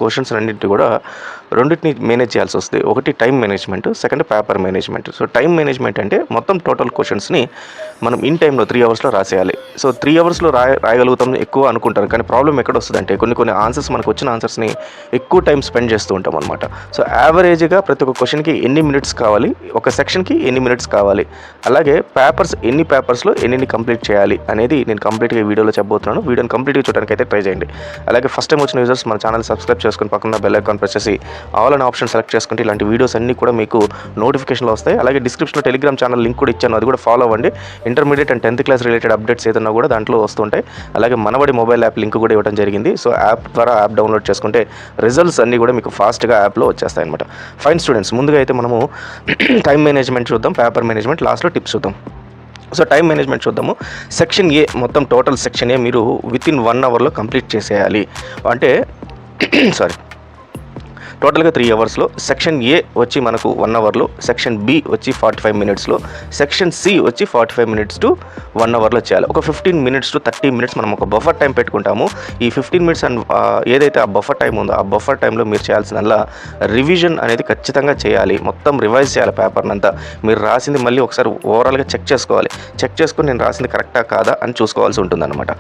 Questions అన్నింటి కూడా రెండింటిని మేనేజ్ చేయాల్సి వస్తుంది. ఒకటి time management, second paper management. So time management అంటే మొత్తం టోటల్ క్వశ్చన్స్ని మనం ఇన్ టైంలో 3 అవర్స్లో రాసేయాలి. సో 3 అవర్స్లో రాయగలుగుతాం ఎక్కువ అనుకుంటారు, కానీ ప్రాబ్లం ఎక్కడ వస్తుందంటే కొన్ని ఆన్సర్స్ మనకు వచ్చిన ఆన్సర్స్ని ఎక్కువ టైం స్పెండ్ చేస్తూ ఉంటాం అనమాట. సో యావరేజ్గా ప్రతి ఒక్క క్వశ్చన్కి ఎన్ని మినిట్స్ కావాలి, ఒక సెక్షన్కి ఎన్ని మినిట్స్ కావాలి, అలాగే ఎన్ని పేపర్స్లో ఎన్ని కంప్లీట్ చేయాలి అనేది నేను కంప్లీట్గా ఈ వీడియోలో చెప్పబోతున్నాను. వీడియోని కంప్లీట్గా చూడడానికి అయితే ట్రై చేయండి. అలాగే ఫస్ట్ టైం వచ్చిన యూజర్స్ మన ఛానల్ సబ్స్క్రైబ్ చేసుకుని పక్కన బెల్ ఐకాన్ ప్రెస్ చేసి ఆల్ అనే ఆప్షన్ సెలెక్ట్ చేసుకుంటే ఇలాంటి వీడియోస్ అన్నీ కూడా మీకు నోటిఫికేషన్లో వస్తాయి. అలాగే డిస్క్రిప్షన్లో టెలిగ్రామ్ ఛానల్ లింక్ కూడా ఇచ్చాను, అది కూడా ఫాలో అవ్వండి. Intermediate and 10th class related updates ఏదన్నా కూడా దాంట్లో వస్తుంటాయి. అలాగే మనబడి మొబైల్ యాప్ లింక్ కూడా ఇవ్వడం జరిగింది. సో యాప్ ద్వారా యాప్ డౌన్లోడ్ చేసుకుంటే రిజల్ట్స్ అన్నీ కూడా మీకు ఫాస్ట్గా యాప్లో వచ్చేస్తాయి అనమాట. ఫైన్ స్టూడెంట్స్, ముందుగా అయితే మనము టైం మేనేజ్మెంట్ చూద్దాం, పేపర్ మేనేజ్మెంట్, లాస్ట్లో టిప్స్ చూద్దాం. సో టైం మేనేజ్మెంట్ చూద్దాము. సెక్షన్ ఏ, మొత్తం టోటల్ సెక్షన్ ఏ మీరు వితిన్ 1 అవర్లో కంప్లీట్ చేసేయాలి. అంటే టోటల్గా 3 అవర్స్లో. సెక్షన్ ఏ వచ్చి మనకు 1 అవర్లో, సెక్షన్ బి వచ్చి 45 మినిట్స్లో, సెక్షన్ సి వచ్చి 45 మినిట్స్ టు 1 అవర్లో చేయాలి. ఒక 15 మినిట్స్ టు 30 మినిట్స్ మనం ఒక బఫర్ టైం పెట్టుకుంటాము. ఈ 15 మినిట్స్ అండ్ ఏదైతే ఆ బఫర్ టైం ఉందో ఆ బఫర్ టైంలో మీరు చేయాల్సిన రివిజన్ అనేది ఖచ్చితంగా చేయాలి. మొత్తం రివైజ్ చేయాలి పేపర్ని అంతా. మీరు రాసింది మళ్ళీ ఒకసారి ఓవరాల్గా చెక్ చేసుకోవాలి. చెక్ చేసుకుని నేను రాసింది కరెక్టా కాదా అని చూసుకోవాల్సి ఉంటుందన్నమాట.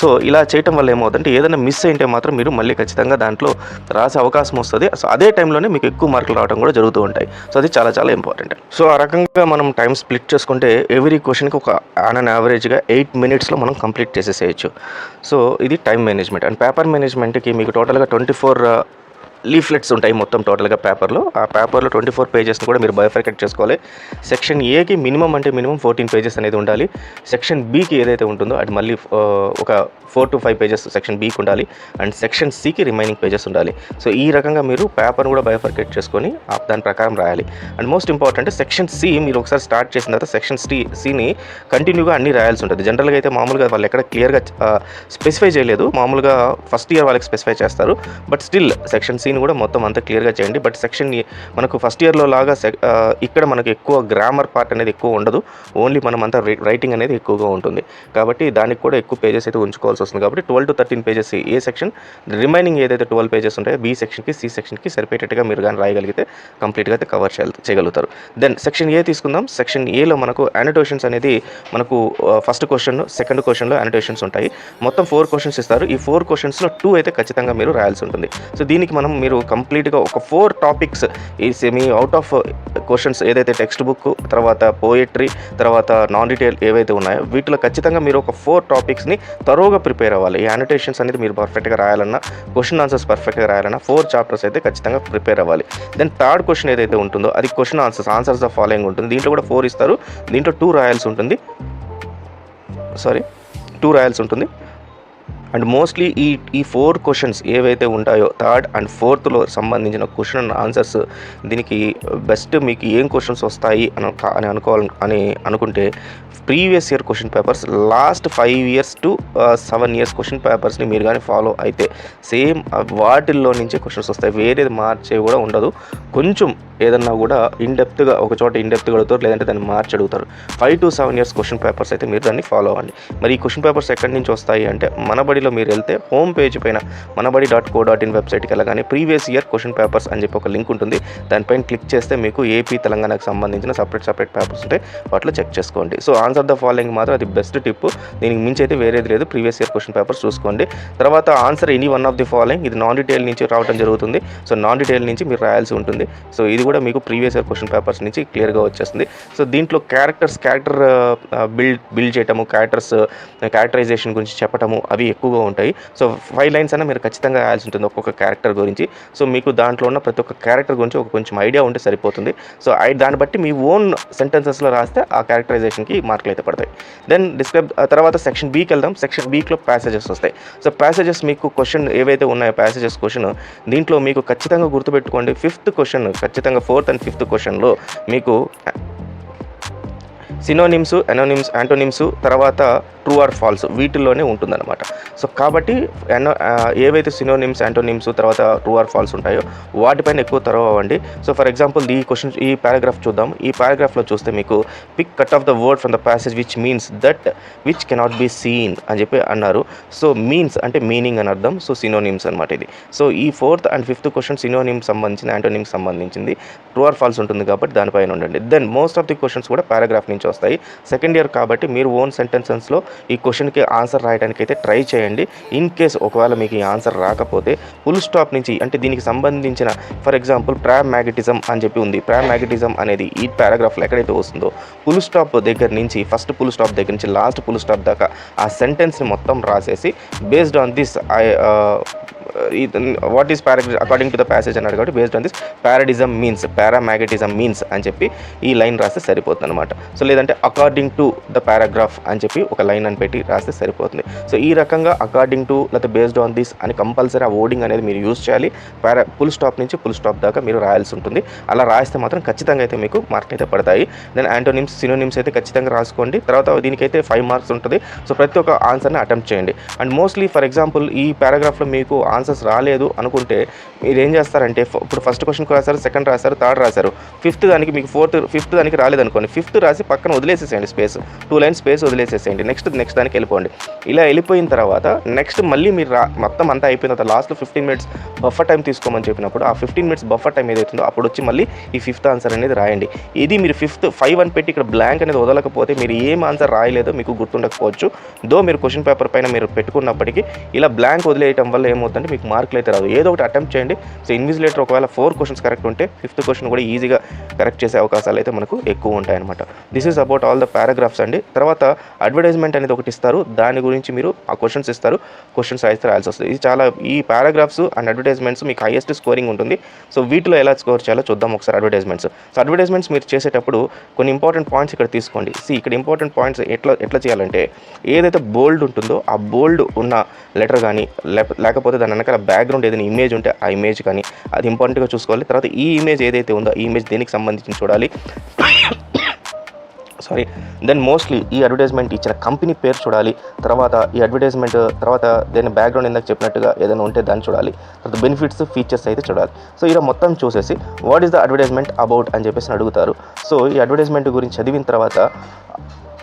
సో ఇలా చేయటం వల్ల ఏమవుతుందంటే ఏదైనా మిస్ అయింటే మాత్రం మీరు మళ్ళీ ఖచ్చితంగా దాంట్లో రాసే అవకాశం వస్తుంది. సో అదే టైంలోనే మీకు ఎక్కువ మార్కులు రావడం కూడా జరుగుతూ ఉంటాయి. సో అది చాలా చాలా ఇంపార్టెంట్. సో ఆ రకంగా మనం టైం స్ప్లిట్ చేసుకుంటే ఎవ్రీ క్వశ్చన్కి ఒక ఆన్ యావరేజ్గా 8 మినిట్స్లో మనం కంప్లీట్ చేసేసేయచ్చు. సో ఇది టైం మేనేజ్మెంట్. అండ్ పేపర్ మేనేజ్మెంట్కి మీకు టోటల్గా 24 లీఫ్లెట్స్ ఉంటాయి మొత్తం టోటల్గా పేపర్లో. ఆ పేపర్లో 24 పేజెస్ని కూడా మీరు బైఫర్కేట్ చేసుకోవాలి. సెక్షన్ ఏకి మినిమం 14 పేజెస్ అనేది ఉండాలి. సెక్షన్ బికి ఏదైతే ఉంటుందో అది మళ్ళీ ఒక 4 to 5 పేజెస్ సెక్షన్ బికి ఉండాలి. అండ్ సెక్షన్ సికి రిమైనింగ్ పేజెస్ ఉండాలి. సో ఈ రకంగా మీరు పేపర్ని కూడా బైఫర్కేట్ చేసుకొని దాని ప్రకారం రాయాలి. And most important section C మీరు ఒకసారి స్టార్ట్ చేసిన తర్వాత సెక్షన్ సిని కంటిన్యూగా అన్ని రాయాల్సి ఉంటుంది. జనరల్గా అయితే మామూలుగా వాళ్ళు ఎక్కడ క్లియర్గా స్పెసిఫై చేయలేదు, మామూలుగా ఫస్ట్ ఇయర్ వాళ్ళకి స్పెసిఫై చేస్తారు. బట్ స్టిల్ సెక్షన్ సిని కూడా మొత్తం అంతా క్లియర్గా చేయండి. బట్ సెక్షన్ మనకు ఫస్ట్ ఇయర్లో లాగా ఇక్కడ మనకు ఎక్కువ గ్రామర్ పార్ట్ అనేది ఎక్కువ ఉండదు, ఓన్లీ మనం అంతా రైటింగ్ అనేది ఎక్కువగా ఉంటుంది. కాబట్టి దానికి కూడా ఎక్కువ పేజెస్ అయితే ఉంచుకోవాల్సి వస్తుంది. కాబట్టి 12 to 13 pages A section, remaining ఏదైతే 12 పేజెస్ ఉంటాయో బి సెక్షన్కి సి సెక్షన్కి సరిపోయేటట్టుగా మీరు కానీ రాయగలిగితే కంప్లీట్గా అయితే కవర్ చేయగలుగుతారు. దెన్ సెక్షన్ ఏ తీసుకుందాం. సెక్షన్ ఏలో మనకు అనోటేషన్స్ అనేది మనకు ఫస్ట్ క్వశ్చన్, సెకండ్ క్వశ్చన్లో అనోటేషన్స్ ఉంటాయి. మొత్తం 4 క్వశ్చన్స్ ఇస్తారు. ఈ 4 క్వశ్చన్స్లో 2 అయితే ఖచ్చితంగా మీరు రాయాల్సి ఉంటుంది. సో దీనికి మీరు కంప్లీట్గా ఒక 4 టాపిక్స్ ఈ సెమీ అవుట్ ఆఫ్ క్వశ్చన్స్ ఏదైతే టెక్స్ట్ బుక్, తర్వాత పోయట్రీ, తర్వాత నాన్ డీటెయిల్ ఏవైతే ఉన్నాయో వీటిలో ఖచ్చితంగా మీరు ఒక 4 టాపిక్స్ని తరోగా ప్రిపేర్ అవ్వాలి. ఈ అనోటేషన్స్ అనేది మీరు పర్ఫెక్ట్గా రాయాలన్నా, క్వశ్చన్ ఆన్సర్స్ పర్ఫెక్ట్గా రాయాలన్నా 4 చాప్టర్స్ అయితే ఖచ్చితంగా ప్రిపేర్ అవ్వాలి. దెన్ థర్డ్ క్వశ్చన్ ఏదైతే ఉంటుందో అది క్వశ్చన్ ఆన్సర్స్ ఆఫ్ ఫాలోయింగ్ ఉంటుంది. దీంట్లో కూడా 4 ఇస్తారు. దీంట్లో 2 రాయాల్సి ఉంటుంది. 2 రాయాల్సి ఉంటుంది. అండ్ మోస్ట్లీ ఈ 4 క్వశ్చన్స్ ఏవైతే ఉంటాయో థర్డ్ అండ్ ఫోర్త్లో సంబంధించిన క్వశ్చన్ అండ్ ఆన్సర్స్, దీనికి బెస్ట్ మీకు ఏం క్వశ్చన్స్ వస్తాయి అని అనుకుంటే previous year question papers, last 5 years to 7 years question పేపర్స్ని మీరు కానీ ఫాలో అయితే సేమ్ వాటిల్లో నుంచే క్వశ్చన్స్ వస్తాయి. వేరేది మార్చే కూడా ఉండదు. కొంచెం ఏదన్నా కూడా ఇండెప్త్గా ఒక చోట ఇండెప్త్గా అడుగుతారు, లేదంటే దాన్ని మార్చి అడుగుతారు. 5 to 7 years క్వశ్చన్ పేపర్స్ అయితే మీరు దాన్ని ఫాలో అవ్వండి. మరి ఈ క్వశ్చన్ పేపర్స్ ఎక్కడి నుంచి వస్తాయి అంటే మనబడిలో మీరు వెళ్తే హోమ్ పేజ్ పైన manabadi.co.in వెబ్సైట్కి వెళ్ళగానే ప్రీవియస్ ఇయర్ క్వశ్చన్ పేపర్స్ అని చెప్పి ఒక లింక్ ఉంటుంది. దానిపైన క్లిక్ చేస్తే మీకు ఏపీ తెలంగాణకు సంబంధించిన సపరేట్ పేపర్స్ ఉంటాయి, వాటిలో చెక్ చేసుకోండి. సో ఆన్సర్ ద ఫాలోయింగ్ మాత్రం అది బెస్ట్ టిప్. దీనికి మించి అయితే వేరేది లేదు. ప్రీవియస్ ఇయర్ క్వశ్చన్ పేపర్స్ చూసుకోండి. తర్వాత answer any one of the following, ఇది నాన్ డీటెయిల్ నుంచి రావడం జరుగుతుంది. సో నాన్ డీటెయిల్ నుంచి మీరు రాయాల్సి ఉంటుంది. సో ఇది కూడా మీకు ప్రీవియస్ ఇయర్ క్వశ్చన్ పేపర్స్ నుంచి క్లియర్గా వచ్చేస్తుంది. సో దీంట్లో క్యారెక్టర్ బిల్డ్ చేయటము, క్యారెక్టరైజేషన్ గురించి చెప్పటము అవి ఎక్కువగా ఉంటాయి. సో 5 lines అయినా మీరు ఖచ్చితంగా రాయాల్సి ఉంటుంది ఒక్కొక్క క్యారెక్టర్ గురించి. సో మీకు దాంట్లో ఉన్న ప్రతి ఒక్క క్యారెక్టర్ గురించి కొంచెం ఐడియా ఉంటే సరిపోతుంది. సో దాన్ని బట్టి మీ ఓన్ సెంటెన్సెస్లో రాస్తే ఆ క్యారెక్టరైజేషన్కి మార్కులు అయితే పడతాయి. దెన్ తర్వాత సెక్షన్ బికి వెళ్దాం. సెక్షన్ బిలో ప్యాసేజెస్ వస్తాయి. సో ప్యాసేజెస్ మీకు క్వశ్చన్ ఏవైతే ఉన్నాయో ప్యాసేజెస్ క్వశ్చన్, దీంట్లో మీకు ఖచ్చితంగా గుర్తుపెట్టుకోండి 5th క్వశ్చన్, ఖచ్చితంగా 4th and 5th క్వశ్చన్లో మీకు సినోనిమ్స్, ఎనోనిమ్స్, యాంటోనిమ్స్, తర్వాత ట్రూ ఆర్ ఫాల్స్ వీటిల్లోనే ఉంటుందన్నమాట. సో కాబట్టి ఏవైతే సినోనిమ్స్, యాంటోనిమ్స్, తర్వాత ట్రూ ఆర్ ఫాల్స్ ఉంటాయో వాటిపైన ఎక్కువ తరవండి. సో ఫర్ ఎగ్జాంపుల్ ఈ పారాగ్రాఫ్ చూద్దాం. ఈ పారాగ్రాఫ్లో చూస్తే మీకు pick cut of the word from the passage which means that which cannot be seen అని చెప్పి అన్నారు. సో మీన్స్ అంటే మీనింగ్ అని అర్థం. సో సినోనిమ్స్ అనమాట ఇది. సో ఈ 4th and 5th question synonyms సంబంధించింది, యాంటోనిమ్స్ సంబంధించింది, ట్రూ ఆర్ ఫాల్స్ ఉంటుంది కాబట్టి దానిపైన ఉండండి. Then most of the questions కూడా పారాగ్రాఫ్ నుంచి వస్తాయి. సెకండ్ ఇయర్ కాబట్టి మీరు ఓన్ సెంటెన్సెస్లో ఈ క్వశ్చన్కి ఆన్సర్ రాయడానికి అయితే ట్రై చేయండి. ఇన్ కేస్ ఒకవేళ మీకు ఈ ఆన్సర్ రాకపోతే ఫుల్ స్టాప్ నుంచి, అంటే దీనికి సంబంధించిన ఫర్ ఎగ్జాంపుల్ ప్రాగ్మాటిజం అని చెప్పి ఉంది. ప్రాగ్మాటిజం అనేది ఈ పారాగ్రాఫ్లో ఎక్కడైతే వస్తుందో ఫుల్ స్టాప్ దగ్గర నుంచి, ఫస్ట్ ఫుల్ స్టాప్ దగ్గర నుంచి లాస్ట్ ఫుల్ స్టాప్ దాకా ఆ సెంటెన్స్ని మొత్తం రాసేసి based on this what is according to the passage అన్నాడు కాబట్టి బేస్డ్ ఆన్ దిస్ పారామాగ్నెటిజం మీన్స్ అని చెప్పి ఈ లైన్ రాస్తే సరిపోతుంది అనమాట. సో లేదంటే అకార్డింగ్ టు ద పారాగ్రాఫ్ అని చెప్పి ఒక లైన్ అని పెట్టి రాస్తే సరిపోతుంది. సో ఈ రకంగా అకార్డింగ్ టు లేకపోతే బేస్డ్ ఆన్ దిస్ అని కంపల్సరీ ఆ వర్డింగ్ అనేది మీరు యూజ్ చేయాలి. ఫుల్ స్టాప్ నుంచి ఫుల్ స్టాప్ దాకా మీరు రాయాల్సి ఉంటుంది. అలా రాస్తే మాత్రం ఖచ్చితంగా అయితే మీకు మార్కులు అయితే పడతాయి. దెన్ యాంటోనిమ్స్, సినోనిమ్స్ అయితే ఖచ్చితంగా రాసుకోండి. తర్వాత దీనికైతే 5 మార్క్స్ ఉంటుంది. సో ప్రతి ఒక్క ఆన్సర్ని అటెంప్ట్ చేయండి. అండ్ మోస్ట్లీ ఫర్ ఎగ్జాంపుల్ ఈ పారాగ్రాఫ్లో మీకు ఆన్సర్స్ రాలేదు అనుకుంటే మీరు ఏం చేస్తారంటే, ఇప్పుడు ఫస్ట్ క్వశ్చన్కి రాశారు, సెకండ్ రాశారు, థర్డ్ రాశారు, ఫిఫ్త్ దానికి మీకు ఫిఫ్త్ దానికి రాలేదనుకోండి, ఫిఫ్త్ రాసి పక్కన వదిలేసేసేయండి, స్పేస్ 2 లైన్స్ స్పేస్ వదిలేసేసేయండి. నెక్స్ట్ దానికి వెళ్ళిపోండి. ఇలా వెళ్ళిపోయిన తర్వాత నెక్స్ట్ మళ్ళీ మీరు మొత్తం అంతా అయిపోయిన తర్వాత లాస్ట్లో 15 minutes బఫర్ టైం తీసుకోమని చెప్పినప్పుడు ఆ 15 minutes బఫర్ టైం ఏదైతుందో అప్పుడు వచ్చి మళ్ళీ ఈ 5th ఆన్సర్ అనేది రాయండి. ఇది మీరు 5 అని పెట్టి ఇక్కడ బ్లాంక్ అనేది వదలకపోతే మీరు ఏం ఆన్సర్ రాయలేదో మీకు గుర్తుండకపోవచ్చు. మీరు క్వశ్చన్ పేపర్ పైన మీరు పెట్టుకున్నప్పటికీ ఇలా బ్లాంక్ వదిలేయటం వల్ల ఏమవుతుందంటే మీకు మార్కులు అయితే రాదు. ఏదో ఒకటి అటెంప్ట్ చేయండి. సో ఇన్విజిలేటర్ ఒకవేళ 4 క్వశ్చన్స్ కరెక్ట్ ఉంటే 5th క్వశ్చన్ కూడా ఈజీగా కరెక్ట్ చేసే అవకాశాలు అయితే మనకు ఎక్కువ ఉంటాయన్నమాట. This is about all the paragraphs అండి. తర్వాత అడ్వర్టైజ్మెంట్ అనేది ఒకటి ఇస్తారు, దాని గురించి మీరు ఆ క్వశ్చన్స్ ఇస్తారు, క్వశ్చన్స్ అయితే రాయాల్సి వస్తుంది. ఇది చాలా ఈ పారాగ్రాఫ్స్ అండ్ అడ్వర్టైజ్మెంట్స్ మీకు హైయెస్ట్ స్కోరింగ్ ఉంటుంది. సో వీటిలో ఎలా స్కోర్ చేయాలో చూద్దాం ఒకసారి. అడ్వర్టైజ్మెంట్స్ మీరు చేసేటప్పుడు కొన్ని ఇంపార్టెంట్ పాయింట్స్ ఇక్కడ తీసుకోండి. ఇక్కడ ఇంపార్టెంట్ పాయింట్స్ ఎట్లా చేయాలంటే, ఏదైతే బోల్డ్ ఉంటుందో ఆ బోల్డ్ ఉన్న లెటర్ కానీ లేకపోతే దాని వెనకాల బ్యాక్గ్రౌండ్ ఏదైనా ఇమేజ్ ఉంటే ఆ ఇమేజ్ కానీ అది ఇంపార్టెంట్గా చూసుకోవాలి. తర్వాత ఈ ఇమేజ్ ఏదైతే ఉందో ఈ ఇమేజ్ దేనికి సంబంధించి చూడాలి. దెన్ మోస్ట్లీ ఈ అడ్వర్టైజ్మెంట్ ఇచ్చిన కంపెనీ పేరు చూడాలి. తర్వాత ఈ అడ్వర్టైజ్మెంట్ తర్వాత దాని బ్యాక్గ్రౌండ్ ఇందాక చెప్పినట్టుగా ఏదైనా ఉంటే దాన్ని చూడాలి. తర్వాత బెనిఫిట్స్, ఫీచర్స్ అయితే చూడాలి. సో ఇలా మొత్తం చూసేసి what is the advertisement about అని చెప్పేసి అడుగుతారు. సో ఈ అడ్వర్టైజ్మెంట్ గురించి చదివిన తర్వాత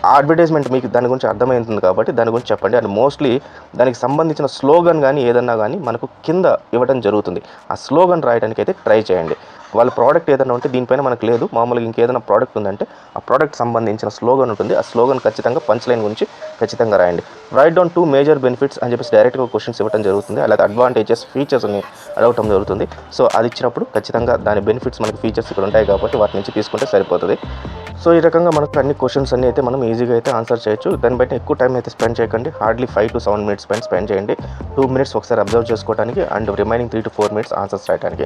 ఆ అడ్వర్టైజ్మెంట్ మీకు దాని గురించి అర్థమవుతుంది కాబట్టి దాని గురించి చెప్పండి. అండ్ మోస్ట్లీ దానికి సంబంధించిన స్లోగన్ కానీ ఏదన్నా కానీ మనకు కింద ఇవ్వడం జరుగుతుంది. ఆ స్లోగన్ రాయడానికి అయితే ట్రై చేయండి. వాళ్ళ ప్రోడక్ట్ ఏదైనా ఉంటే దీనిపైన మనకు లేదు, మామూలుగా ఇంకేదైనా ప్రోడక్ట్ ఉందంటే ఆ ప్రోడక్ట్ సంబంధించిన స్లోగన్ ఉంటుంది. ఆ స్లోగన్ ఖచ్చితంగా పంచ్ లైన్ గురించి ఖచ్చితంగా రాయండి. రైట్ డౌన్ 2 మేజర్ బెనిఫిట్స్ అని చెప్పేసి డైరెక్ట్గా క్వశ్చన్స్ ఇవ్వడం జరుగుతుంది. అలాగే అడ్వాంటేజెస్, ఫీచర్స్ని అడగటం జరుగుతుంది. సో అది ఇచ్చినప్పుడు ఖచ్చితంగా దాని బెనిఫిట్స్ మనకి ఫీచర్స్ ఇక్కడ ఉంటాయి కాబట్టి వాటి నుంచి తీసుకుంటే సరిపోతుంది. సో ఈ రకంగా మనకు అన్ని క్వశ్చన్స్ అన్ని అయితే మనం ఈజీగా అయితే ఆన్సర్ చేయొచ్చు. దాన్ని బట్టి ఎక్కువ టైం అయితే స్పెండ్ చేయకండి. హార్డ్లీ 5 to 7 minutes స్పెండ్ చేయండి. 2 minutes ఒకసారి అబ్జర్వ్ చేసుకోవడానికి and remaining 3 to 4 minutes answers రాయడానికి.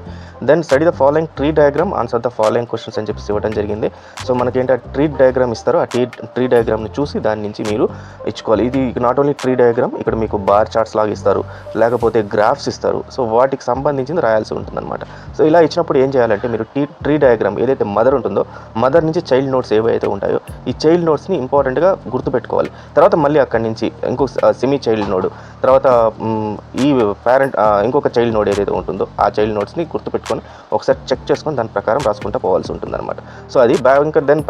Then study the following tree diagram, answer the following questions అని చెప్పేసి ఇవ్వడం జరిగింది. సో మనకి ఏంటి ట్రీ డయాగ్రామ్ ఇస్తారు, ఆ ట్రీ డయాగ్రామ్ని చూసి దాని నుంచి మీరు ఇచ్చుకోవాలి. ఇది నాట్ ఓన్లీ ట్రీ డయాగ్రామ్, ఇక్కడ మీకు బార్ చార్ట్స్ లాగా ఇస్తారు, లేకపోతే గ్రాఫ్స్ ఇస్తారు. సో వాటికి సంబంధించింది రాయాల్సి ఉంటుందన్నమాట. సో ఇలా ఇచ్చినప్పుడు ఏం చేయాలంటే మీరు ట్రీ డయాగ్రామ్ ఏదైతే మదర్ ఉంటుందో మదర్ నుంచి చైల్డ్ నోట్స్ ఏవైతే ఉంటాయో ఈ చైల్డ్ నోట్స్ని ఇంపార్టెంట్గా గుర్తుపెట్టుకోవాలి. తర్వాత మళ్ళీ అక్కడి నుంచి ఇంకొక సెమీ చైల్డ్ నోడ్, తర్వాత ఈ పేరెంట్ ఇంకొక చైల్డ్ నోడ్ ఏదైతే ఉంటుందో ఆ చైల్డ్ నోట్స్ని గుర్తుపెట్టుకొని ఒకసారి చెక్ చేసుకొని దాని ప్రకారం రాసుకుంటూ పోవాల్సి ఉంటుంది అనమాట. సో అది ఇంకా దెన్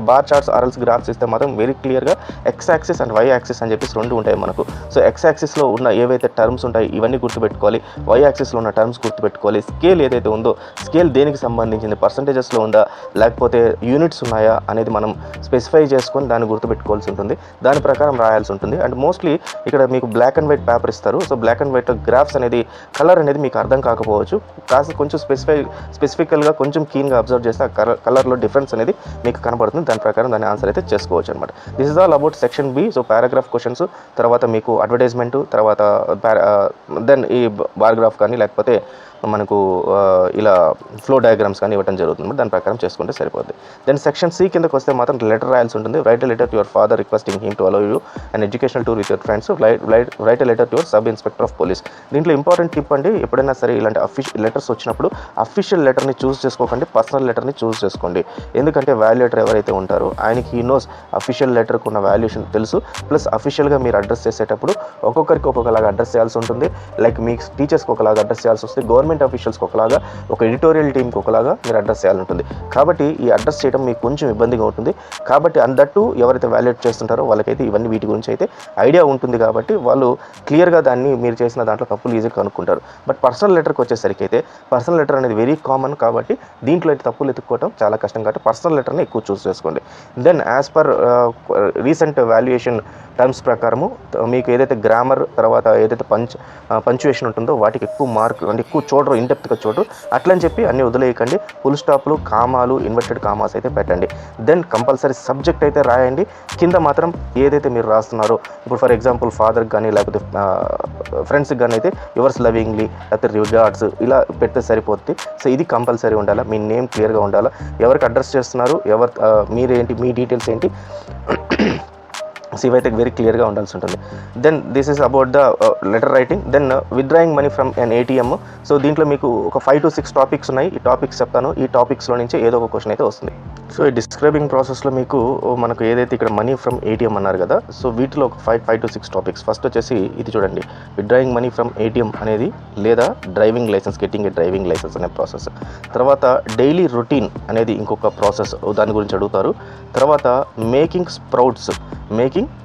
బార్ చార్ట్స్ ఆర్ఎల్స్ గ్రాఫ్స్ ఇస్తే మాత్రం వెరీ క్లియర్గా X axis and Y axis అని చెప్పేసి 2 ఉంటాయి మనకు. సో ఎక్స్ యాక్సిస్లో ఉన్న ఏవైతే టర్మ్స్ ఉంటాయి ఇవన్నీ గుర్తుపెట్టుకోవాలి, వై యాక్సిస్లో ఉన్న టర్మ్స్ గుర్తుపెట్టుకోవాలి. స్కేల్ ఏదైతే ఉందో స్కేల్ దేనికి సంబంధించింది, పర్సంటేజెస్లో ఉందా లేకపోతే యూనిట్స్ ఉన్నాయా అనేది మనం స్పెసిఫై చేసుకొని దాన్ని గుర్తుపెట్టుకోవాల్సి ఉంటుంది. దాని ప్రకారం రాయాల్సి ఉంటుంది. అండ్ మోస్ట్లీ ఇక్కడ మీకు బ్లాక్ అండ్ వైట్ పేపర్ ఇస్తారు. So black and white graphs అనేది కలర్ అనేది మీకు అర్థం కాకపోవచ్చు, కాస్త కొంచెం స్పెసిఫికల్గా కొంచెం కీన్గా అబ్జర్వ్ చేస్తే ఆ కలర్లో డిఫరెన్స్ అనేది మీకు కనబడుతుంది. దాని ప్రకారం దాని ఆన్సర్ అయితే చేసుకోవచ్చు అనమాట. This is all about section B. So paragraph questions, తర్వాత మీకు అడ్వర్టైజ్మెంట్, తర్వాత దెన్ ఈ బార్గ్రాఫ్ కానీ లేకపోతే మనకు ఇలా ఫ్లో డయాగ్రామ్స్ కానీ ఇవ్వడం జరుగుతుంది. దాని ప్రకారం చేసుకుంటే సరిపోద్ది. దెన్ సెక్షన్ సెక్షన్ సి కిందకి వస్తే మాత్రం లెటర్ రాయాల్సి ఉంటుంది. Right a letter to your father requesting him to allow you and educational tour with your friends. Right a letter to your sub inspector of police. దీంట్లో important tip అండి, ఎప్పుడైనా సరే ఇలాంటి లెటర్స్ వచ్చినప్పుడు అఫీషియల్ లెటర్ని చూస్ చేసుకోకండి, పర్సనల్ లెటర్ని చూస్ చేసుకోండి. ఎందుకంటే వాల్యుయేటర్ ఎవరైతే ఉంటారో ఆయనకి హీ నోస్ అఫీషియల్ లెటర్కు ఉన్న వాల్యుయేషన్ తెలుసు. ప్లస్ అఫీషియల్గా మీరు అడ్రస్ చేసేటప్పుడు ఒక్కొక్కరికి ఒక్కొక్కలాగా అడ్రస్ చేయాల్సి ఉంటుంది. లైక్ మీ టీచర్స్కి ఒకలాగా అడ్రస్ చేయాల్సి వస్తుంది, గవర్నమెంట్ అఫీషియల్స్కి ఒకలాగా, ఒక ఎడిటోరియల్ టీమ్కి ఒకలాగా మీరు అడ్రస్ చేయాల్సి ఉంటుంది. కాబట్టి ఈ అడ్రస్ చేయడం మీకు కొంచెం ఇబ్బందిగా ఉంటుంది. కాబట్టి అందట్టు ఎవరైతే వాల్యుయేట్ చేస్తుంటారో వాళ్ళకైతే ఇవన్నీ వీటి గురించి అయితే ఐడియా ఉంటుంది. కాబట్టి వాళ్ళు క్లియర్గా దాన్ని మీరు చేసిన దాంట్లో తప్పులు ఈజీగా కనుక్కుంటారు. బట్ పర్సనల్ లెటర్కి వచ్చేసరికి అయితే పర్సనల్ లెటర్ అనేది వెరీ కామన్. కాబట్టి దీంట్లో అయితే తప్పులు ఎత్తుక్కోవడం చాలా కష్టం. కాబట్టి పర్సనల్ లెటర్ని ఎక్కువ చూస్ చేసుకోండి. Then as per recent valuation terms ప్రకారము మీకు ఏదైతే గ్రామర్ తర్వాత ఏదైతే పంచువేషన్ ఉంటుందో వాటికి ఎక్కువ మార్క్ అంటే ఎక్కువ చూడరు, ఇన్డెప్త్గా చూడరు. అట్లని చెప్పి అన్నీ వదిలేయకండి. ఫుల్ స్టాప్లు, కామాలు, ఇన్వర్టెడ్ కామాస్ అయితే పెట్టండి. దెన్ కంపల్సరీ సబ్జెక్ట్ అయితే రాయండి. కింద మాత్రం ఏదైతే మీరు రాస్తున్నారో, ఇప్పుడు ఫర్ ఎగ్జాంపుల్ ఫాదర్కి కానీ లేకపోతే ఫ్రెండ్స్కి కానీ అయితే యువర్స్ లవింగ్లీ లేకపోతే రిగార్డ్స్ ఇలా పెడితే సరిపోతుంది. సో ఇది కంపల్సరీ ఉండాలా, మీ నేమ్ క్లియర్గా ఉండాలా, ఎవరికి అడ్రస్ చేస్తున్నారు, మీరేంటి, మీ డీటెయిల్స్ ఏంటి, సో ఇవైతే వెరీ క్లియర్గా ఉండాల్సి ఉంటుంది. Then this is about the letter writing. Then withdrawing money from an ATM. So దీంట్లో మీకు ఒక 5 to 6 టాపిక్స్ ఉన్నాయి. ఈ టాపిక్స్ చెప్తాను, ఈ టాపిక్స్లో నుంచి ఏదో ఒక క్వశ్చన్ అయితే వస్తుంది. సో ఈ డిస్క్రైబింగ్ ప్రాసెస్లో మనకు ఏదైతే ఇక్కడ మనీ ఫ్రమ్ ఏటీఎం అన్నారు కదా, సో వీటిలో ఒక 5 to 6 టాపిక్స్. ఫస్ట్ వచ్చేసి ఇది చూడండి, విత్డ్రాయింగ్ మనీ ఫ్రమ్ ఏటీఎం అనేది లేదా driving licence, getting a driving licence అనే ప్రాసెస్. తర్వాత డైలీ రొటీన్ అనేది ఇంకొక ప్రాసెస్, దాని గురించి అడుగుతారు. తర్వాత మేకింగ్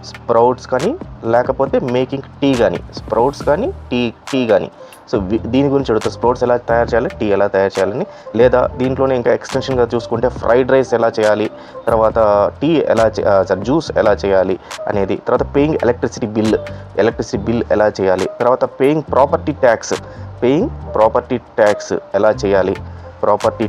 స్ప్రౌట్స్ కానీ లేకపోతే మేకింగ్ టీ కానీ, స్ప్రౌట్స్ కానీ టీ కానీ. సో దీని గురించి అడుగుతారు, స్ప్రౌట్స్ ఎలా తయారు చేయాలి, టీ ఎలా తయారు చేయాలని. లేదా దీంట్లోనే ఇంకా ఎక్స్టెన్షన్గా చూసుకుంటే ఫ్రైడ్ రైస్ ఎలా చేయాలి, తర్వాత టీ ఎలా జ్యూస్ ఎలా చేయాలి అనేది. తర్వాత పేయింగ్ ఎలక్ట్రిసిటీ బిల్ ఎలా చేయాలి. తర్వాత పేయింగ్ ప్రాపర్టీ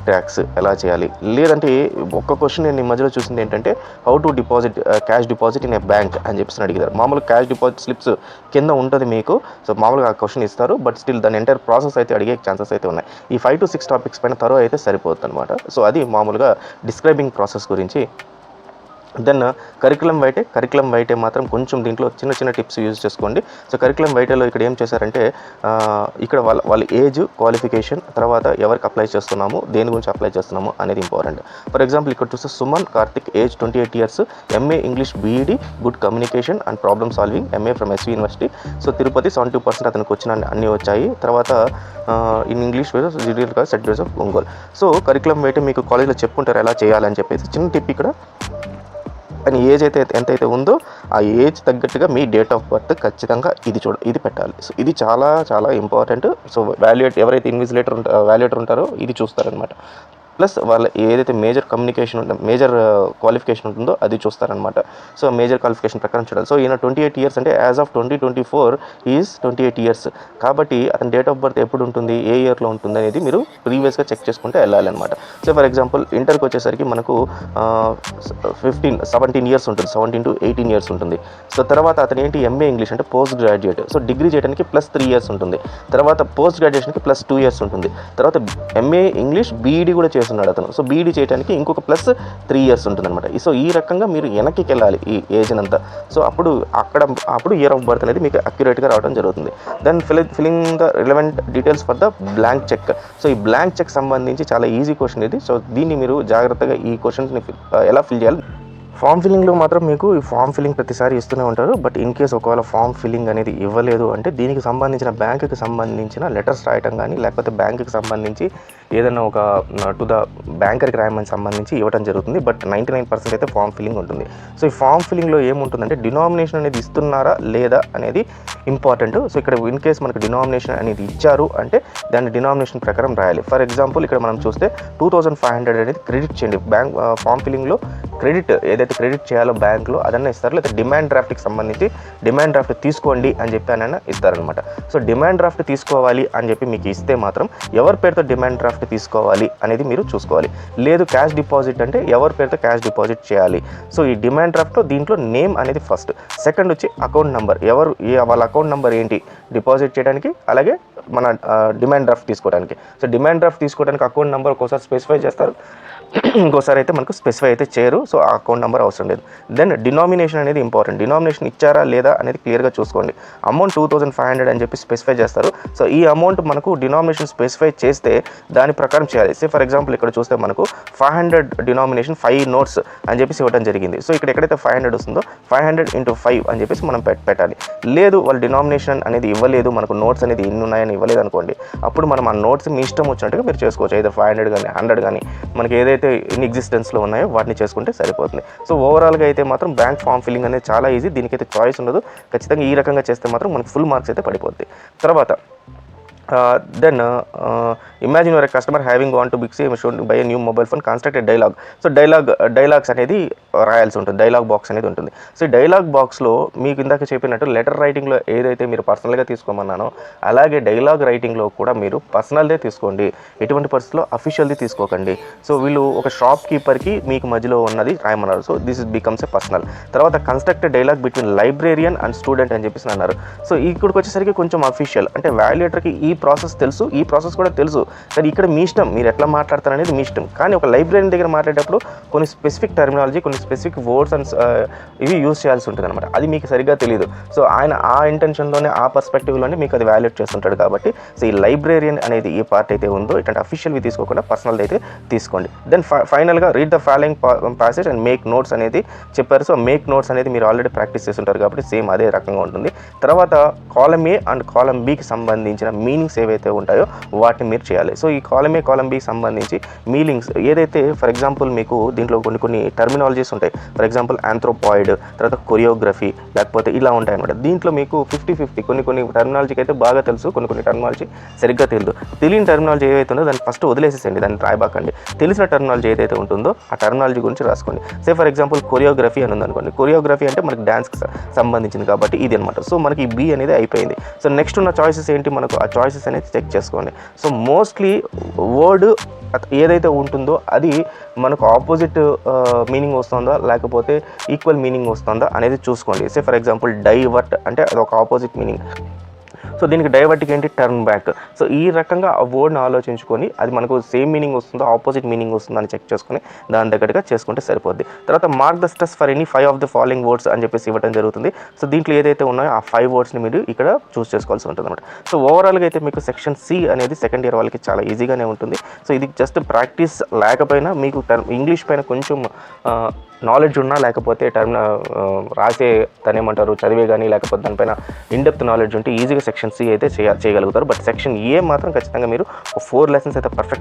ట్యాక్స్ ఎలా చేయాలి. లేదంటే ఒక్క క్వశ్చన్ నేను ఈ మధ్యలో చూసింది ఏంటంటే how to deposit cash deposit in a bank అని చెప్పేసి అడిగారు. మామూలుగా క్యాష్ డిపాజిట్ స్లిప్స్ కింద ఉంటుంది మీకు. సో మామూలుగా ఆ క్వశ్చన్ ఇస్తారు, బట్ స్టిల్ దాని ఎంటైర్ ప్రాసెస్ అయితే అడిగే ఛాన్సెస్ అయితే ఉన్నాయి. ఈ 5 to 6 టాపిక్స్ పైన త్వరగా అయితే సరిపోతుంది అనమాట. సో అది మామూలుగా డిస్క్రైబింగ్ ప్రాసెస్ గురించి. దెన్ కరికులం వైటే మాత్రం కొంచెం దీంట్లో చిన్న టిప్స్ యూజ్ చేసుకోండి. సో కరికులం వైటేలో ఇక్కడ ఏం చేశారంటే ఇక్కడ వాళ్ళ ఏజ్, క్వాలిఫికేషన్, తర్వాత ఎవరికి అప్లై చేస్తున్నాము, దేని గురించి అప్లై చేస్తున్నాము అనేది ఇంపార్టెంట్. ఫర్ ఎగ్జాంపుల్ ఇక్కడ చూస్తే Suman Karthik, age 28 years, MA English BEd, good communication and problem solving, MA from SV university. So Tirupati 72% అతనికి వచ్చిన అన్నీ వచ్చాయి. తర్వాత in English set base of Ongole. So curriculum vitae మీకు కాలేజ్లో చెప్పుకుంటారు ఎలా చేయాలని చెప్పేసి. చిన్న టిప్ ఇక్కడ, అని ఏజ్ అయితే ఎంతైతే ఉందో ఆ ఏజ్ తగ్గట్టుగా మీ డేట్ ఆఫ్ బర్త్ ఖచ్చితంగా ఇది పెట్టాలి. సో ఇది చాలా చాలా ఇంపార్టెంట్. సో ఎవరైతే వాల్యుయేటర్ ఉంటారో ఇది చూస్తారనమాట. ప్లస్ వాళ్ళ ఏదైతే మేజర్ క్వాలిఫికేషన్ ఉంటుందో అది చూస్తారనమాట. సో మేజర్ క్వాలిఫికేషన్ ప్రకారం చూడాలి. సో ఈయన 28 years అంటే యాజ్ ఆఫ్ 2024 ఈజ్ 28 years. కాబట్టి అతని డేట్ ఆఫ్ బర్త్ ఎప్పుడు ఉంటుంది, ఏ ఇయర్లో ఉంటుంది అనేది మీరు ప్రీవియస్గా చెక్ చేసుకుంటే వెళ్ళాలన్నమాట. సో ఫర్ ఎగ్జాంపుల్ ఇంటర్కి వచ్చేసరికి మనకు 17 years ఉంటుంది, 17 to 18 years ఉంటుంది. సో తర్వాత అతను ఏంటి, ఎంఏ ఇంగ్లీష్ అంటే పోస్ట్ గ్రాడ్యుయేట్. సో డిగ్రీ చేయడానికి +3 years ఉంటుంది. తర్వాత పోస్ట్ గ్రాడ్యుయేషన్కి +2 years ఉంటుంది. తర్వాత ఎంఏ ఇంగ్లీష్ బీఈడి కూడా చేస్తున్నాడు అతను. సో బీఈడి చేయడానికి ఇంకొక +3 years ఉంటుందన్నమాట. సో ఈ రకంగా మీరు వెనక్కి వెళ్ళాలి ఈ ఏజ్ అంతా. సో అప్పుడు ఇయర్ ఆఫ్ బర్త్ అనేది మీకు అక్యురేట్గా రావడం జరుగుతుంది. Then filling the relevant details for the blank cheque. So ఈ బ్లాంక్ చెక్ సంబంధించి చాలా ఈజీ క్వశ్చన్ ఇది. సో దీన్ని మీరు జాగ్రత్తగా ఈ క్వశ్చన్స్ని ఎలా ఫిల్ చేయాలి. ఫామ్ ఫిల్లింగ్లో మాత్రం మీకు ఈ ఫామ్ ఫిల్లింగ్ ప్రతిసారి ఇస్తూనే ఉంటారు. బట్ ఇన్ కేస్ ఒకవేళ ఫామ్ ఫిల్లింగ్ అనేది ఇవ్వలేదు అంటే దీనికి సంబంధించిన బ్యాంకుకి సంబంధించిన లెటర్స్ రాయటం కానీ లేకపోతే బ్యాంకుకి సంబంధించి ఏదైనా ఒక టు ద బ్యాంకర్కి రాయమని సంబంధించి ఇవ్వడం జరుగుతుంది. బట్ 99% అయితే ఫామ్ ఫిల్లింగ్ ఉంటుంది. సో ఈ ఫామ్ ఫిల్లింగ్లో ఏముంటుందంటే డినామినేషన్ అనేది ఇస్తున్నారా లేదా అనేది ఇంపార్టెంట్. సో ఇక్కడ ఇన్ కేస్ మనకు డినామినేషన్ అనేది ఇచ్చారు అంటే దాన్ని డినామినేషన్ ప్రకారం రాయాలి. ఫర్ ఎగ్జాంపుల్ ఇక్కడ మనం చూస్తే 2500 అనేది క్రెడిట్ చేయండి. బ్యాంక్ ఫామ్ ఫిల్లింగ్లో ఏదైతే క్రెడిట్ చేయాలో బ్యాంకులో అదన్నా ఇస్తారు. లేదా డిమాండ్ డ్రాఫ్ట్కి సంబంధించి డిమాండ్ డ్రాఫ్ట్ తీసుకోండి అని చెప్పి అని ఇస్తారనమాట. సో డిమాండ్ డ్రాఫ్ట్ తీసుకోవాలి అని చెప్పి మీకు ఇస్తే మాత్రం ఎవరి పేరుతో డిమాండ్ డ్రాఫ్ట్ తీసుకోవాలి అనేది మీరు చూసుకోవాలి. లేదు క్యాష్ డిపాజిట్ అంటే ఎవరి పేరుతో క్యాష్ డిపాజిట్ చేయాలి. సో ఈ డిమాండ్ డ్రాఫ్ట్లో దీంట్లో నేమ్ అనేది ఫస్ట్, సెకండ్ వచ్చి అకౌంట్ నెంబర్, వాళ్ళ అకౌంట్ నెంబర్ ఏంటి డిపాజిట్ చేయడానికి, అలాగే మన డిమాండ్ డ్రాఫ్ట్ తీసుకోవడానికి. సో డిమాండ్ డ్రాఫ్ట్ తీసుకోవడానికి అకౌంట్ నెంబర్ ఒక్కోసారి స్పెసిఫై చేస్తారు, ఇంకోసారి అయితే మనకు స్పెసిఫై అయితే చేయరు. సో ఆ అకౌంట్ నెంబర్ అవసరం లేదు. దెన్ డినామినేషన్ అనేది ఇంపార్టెంట్. డినామినేషన్ ఇచ్చారా లేదా అనేది క్లియర్గా చూసుకోండి. అమౌంట్ 2500 అని చెప్పి స్పెసిఫై చేస్తారు. సో ఈ అమౌంట్ మనకు డినామినేషన్ స్పెసిఫై చేస్తే దాని ప్రకారం చేయాలి. సే ఫర్ ఎగ్జాంపుల్ ఇక్కడ చూస్తే మనకు 500 డినామినేషన్ 5 నోట్స్ అని చెప్పేసి ఇవ్వడం జరిగింది. సో ఇక్కడ ఎక్కడైతే 500 వస్తుందో 500 × 5 అని చెప్పేసి మనం పెట్టాలి. లేదు వాళ్ళు డినామినేషన్ అనేది ఇవ్వలేదు, మనకు నోట్స్ అనేది ఇన్ని ఉన్నాయని ఇవ్వలేదు అనుకోండి, అప్పుడు మనం ఆ నోట్స్ మీ ఇష్టం వచ్చినట్టుగా మీరు చేసుకోవచ్చు. అయితే 500 కానీ 100 కానీ మనకి ఏదైతే ఇన్ ఎగ్జిస్టెన్స్లో ఉన్నాయో వాటిని చేసుకుంటే సరిపోతుంది. సో ఓవరాల్గా అయితే మాత్రం బ్యాంక్ ఫామ్ ఫిల్లింగ్ అనేది చాలా ఈజీ. దీనికైతే చాయిస్ ఉండదు. ఖచ్చితంగా ఈ రకంగా చేస్తే మాత్రం మనకు ఫుల్ మార్క్స్ అయితే పడిపోద్ది. తర్వాత then imagine you are a customer having gone to Big C to buy a new mobile phone, construct a dialogue. So dialogues అనేది రాయాల్సి ఉంటుంది, డైలాగ్ బాక్స్ అనేది ఉంటుంది. సో ఈ డైలాగ్ బాక్స్లో మీకు ఇందాక చెప్పినట్టు లెటర్ రైటింగ్లో ఏదైతే మీరు పర్సనల్గా తీసుకోమన్నానో అలాగే డైలాగ్ రైటింగ్లో కూడా మీరు పర్సనల్దే తీసుకోండి. ఎటువంటి పరిస్థితుల్లో అఫీషియల్ది తీసుకోకండి. సో వీళ్ళు ఒక షాప్ కీపర్కి మీకు మధ్యలో ఉన్నది రాయమన్నారు. So this is becomes a personal. తర్వాత construct dialogue between librarian and student అని చెప్పేసి అన్నారు. సో ఇక్కడికి వచ్చేసరికి కొంచెం అఫీషియల్, అంటే వాల్యుయేటర్కి ఈ ప్రాసెస్ తెలుసు, ఈ ప్రాసెస్ కూడా తెలుసు, కానీ ఇక్కడ మీ ఇష్టం, మీరు ఎట్లా మాట్లాడతారు అనేది మీ ఇష్టం. కానీ ఒక లైబ్రరీ దగ్గర మాట్లాడేటప్పుడు కొన్ని స్పెసిఫిక్ టర్మినాలజీ, కొన్ని స్పెసిఫిక్ వర్డ్స్ అండ్ ఇవి యూజ్ చేయాల్సి ఉంటుంది అనమాట. అది మీకు సరిగ్గా తెలియదు. సో ఆయన ఆ ఇంటెన్షన్లోనే, ఆ పర్స్పెక్టివ్లోనే మీకు అది వాల్యుయేట్ చేస్తుంటాడు. కాబట్టి సో ఈ లైబ్రేరియన్ అనేది ఈ పార్ట్ అయితే ఉందో ఇట్లాంటి అఫీషియల్వి తీసుకోకుండా పర్సనల్ అయితే తీసుకోండి. దెన్ ఫైనల్గా read the following passage and make notes అనేది చెప్పారు. సో మేక్ నోట్స్ అనేది మీరు ఆల్రెడీ ప్రాక్టీస్ చేస్తుంటారు కాబట్టి సేమ్ అదే రకంగా ఉంటుంది. తర్వాత కాలమ్ ఏ అండ్ కాలమ్ బికి సంబంధించిన మీనింగ్స్ ఏవైతే ఉంటాయో వాటిని మీరు చేయాలి. సో ఈ కాలమ్ ఏ కాలమ్ బికి సంబంధించి మీనింగ్స్ ఏదైతే, ఫర్ ఎగ్జాంపుల్ మీకు దీంట్లో కొన్ని టర్మినాలజీస్ ఉంటాయి. ఫర్ ఎగ్జాంపుల్ ఆంథ్రోపాయిడ్, తర్వాత కొరియోగ్రఫీ, లేకపోతే ఇలా ఉంటాయి అనమాట. దీంట్లో మీకు 50-50 కొన్ని టర్మినాలజీకి అయితే బాగా తెలుసు, కొన్ని టర్మినాలజీ సరిగ్గా తెలియదు. తెలియని టర్మినాలజీ ఏదైతే ఉందో దాన్ని ఫస్ట్ వదిలేసేసండి, దాన్ని రాయబాకండి. తెలిసిన టర్మినాలజీ ఏదైతే ఉంటుందో ఆ టర్మినాలజీ గురించి రాసుకోండి. సే ఫర్ ఎగ్జాంపుల్ కొరియోగ్రఫీ అని ఉందనుకోండి. కొరియోగ్రఫీ అంటే మనకి డ్యాన్స్కి సంబంధించింది కాబట్టి ఇది అనమాట. సో మనకి బి అనేది అయిపోయింది. సో నెక్స్ట్ ఉన్న చాయిసెస్ ఏంటి, మనకు ఆ చాయిసెస్ అనేది చెక్ చేసుకోండి. సో మోస్ట్లీ వర్డ్ ఏదైతే ఉంటుందో అది మనకు ఆపోజిట్ మీనింగ్ వస్తుందా లేకపోతే ఈక్వల్ మీనింగ్ వస్తుందా అనేది చూసుకోండి. సే ఫర్ ఎగ్జాంపుల్ డైవర్ట్ అంటే అది ఒక ఆపోజిట్ మీనింగ్. సో దీనికి డైవర్ట్కి ఏంటి, టర్న్ బ్యాక్. సో ఈ రకంగా ఆ వర్డ్ని ఆలోచించుకొని అది మనకు సేమ్ మీనింగ్ వస్తుందో ఆపోజిట్ మీనింగ్ వస్తుందో అని చెక్ చేసుకొని దాని దగ్గరగా చేసుకుంటే సరిపోద్ది. తర్వాత mark the stress for any 5 of the following words అని చెప్పేసి ఇవ్వడం జరుగుతుంది. సో దీంట్లో ఏదైతే ఉన్నాయో ఆ 5 వర్డ్స్ని మీరు ఇక్కడ చూస్ చేసుకోవాల్సి ఉంటుంది అనమాట. సో ఓవరాల్గా అయితే మీకు సెక్షన్ సి అనేది సెకండ్ ఇయర్ వాళ్ళకి చాలా ఈజీగానే ఉంటుంది. సో ఇది జస్ట్ ప్రాక్టీస్ లేకపోయినా మీకు ఇంగ్లీష్ పైన కొంచెం నాలెడ్జ్ ఉన్నా లేకపోతే రాసే దానేమంటారు చదివే కానీ లేకపోతే దానిపైన ఇన్డెప్త్ నాలెడ్జ్ ఉంటే ఈజీగా సెక్షన్ సి అయితే చేయగలుగుతారు. బట్ సెక్షన్ ఏ మాత్రం ఖచ్చితంగా మీరు 4 లెసన్స్ అయితే పర్ఫెక్ట్